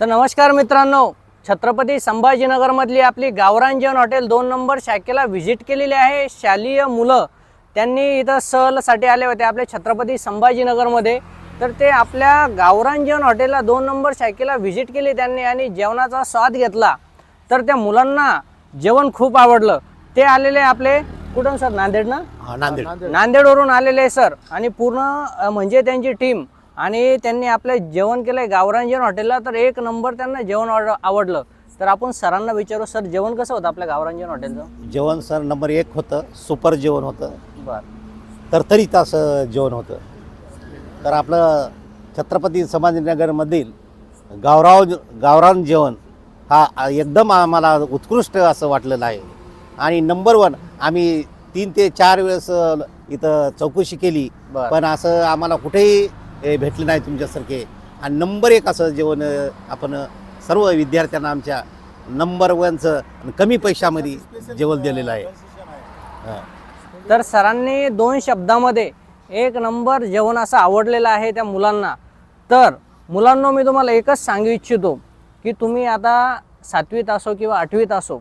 तर नमस्कार मित्रांनो, छत्रपती संभाजीनगरमधली आपली गावरान जेवण हॉटेल 2 नंबर शाखेला व्हिजिट केलेली आहे. शालेय मुलं त्यांनी इथं सहलसाठी आले होते आपल्या छत्रपती संभाजीनगरमध्ये. तर ते आपल्या गावरान जेवण हॉटेलला 2 नंबर शाखेला व्हिजिट केली त्यांनी आणि जेवणाचा स्वाद घेतला. तर त्या मुलांना जेवण खूप आवडलं. ते आलेले आपले कुठून सर? नांदेड ना? नांदेडवरून आलेले सर आणि पूर्ण म्हणजे त्यांची टीम आणि त्यांनी आपलं जेवण केलंय गावरान जेवण हॉटेलला. तर 1 नंबर त्यांना जेवण आवडलं. तर आपण सरांना विचारू, सर जेवण कसं होतं आपल्या गावरान जेवण हॉटेलचं? जेवण सर नंबर 1 होतं, सुपर जेवण होतं. बरं. तरतरीत असं जेवण होतं. तर आपलं छत्रपती संभाजीनगरमधील गावरान जेवण हा एकदम आम्हाला उत्कृष्ट असं वाटलेलं आहे. आणि नंबर 1 आम्ही 3 ते 4 वेळेस इथं चौकशी केली, पण असं आम्हाला कुठेही भेटले नाही तुमच्यासारखे. आणि नंबर 1 असं जेवण आपण सर्व विद्यार्थ्यांना आमच्या नंबर 1चं कमी पैशामध्ये जेवण दिलेलं आहे. तर सरांनी 2 शब्दामध्ये 1 नंबर जेवण असं आवडलेलं आहे त्या मुलांना. तर मुलांना मी तुम्हाला एकच सांगू इच्छितो की तुम्ही आता 7वीत असो किंवा 8वीत असो,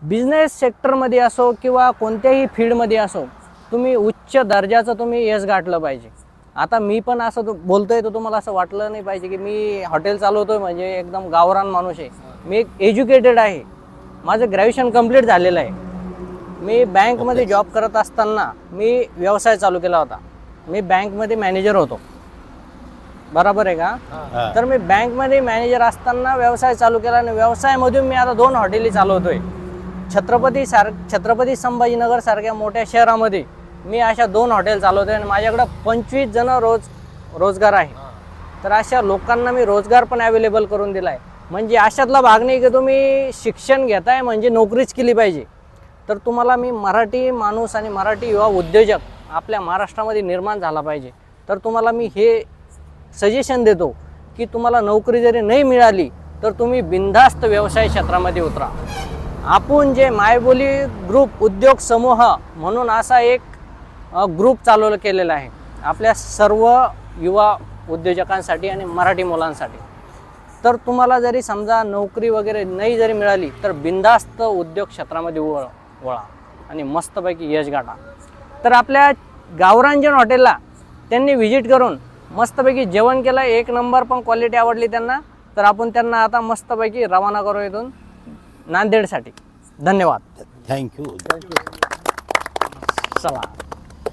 बिझनेस सेक्टरमध्ये असो किंवा कोणत्याही फील्डमध्ये असो, तुम्ही उच्च दर्जाचं तुम्ही यश गाठलं पाहिजे. आता मी पण असं बोलतोय तर तुम्हाला असं वाटलं नाही पाहिजे की मी हॉटेल चालवतोय म्हणजे एकदम गावरान माणूस आहे. मी एक एज्युकेटेड आहे. माझं ग्रॅज्युएशन कंप्लीट झालेलं आहे. मी बँकमध्ये जॉब करत असताना मी व्यवसाय चालू केला होता. मी बँकमध्ये मॅनेजर होतो. बरोबर आहे का? तर मी बँकमध्ये मॅनेजर असताना व्यवसाय चालू केला आणि व्यवसायामधून मी आता 2 हॉटेली चालवतोय. छत्रपती संभाजीनगर सारख्या मोठ्या शहरामध्ये मी अशा 2 हॉटेल चालवतोय आणि माझ्याकडं 25 जण रोजगार आहे. तर अशा लोकांना मी रोजगार पण अवेलेबल करून दिला आहे. म्हणजे अशातला भाग नाही की तुम्ही शिक्षण घेताय म्हणजे नोकरीच केली पाहिजे. तर तुम्हाला मी मराठी माणूस आणि मराठी युवा उद्योजक आपल्या महाराष्ट्रामध्ये निर्माण झाला पाहिजे. तर तुम्हाला मी हे सजेशन देतो की तुम्हाला नोकरी जरी नाही मिळाली तर तुम्ही बिनधास्त व्यवसाय क्षेत्रामध्ये उतरा. आपण जे मायबोली ग्रुप उद्योग समूह म्हणून असा एक ग्रुप चालू केलेला आहे आपल्या सर्व युवा उद्योजकांसाठी आणि मराठी मुलांसाठी. तर तुम्हाला जरी समजा नोकरी वगैरे नाही जरी मिळाली तर बिनधास्त उद्योग क्षेत्रामध्ये वळा आणि मस्तपैकी यश गाठा. तर आपल्या गावरान जेवण हॉटेलला त्यांनी व्हिजिट करून मस्तपैकी जेवण केलं. 1 नंबर पण क्वालिटी आवडली त्यांना. तर आपण त्यांना आता मस्तपैकी रवाना करू इथून नांदेडसाठी. धन्यवाद. थँक्यू. चला.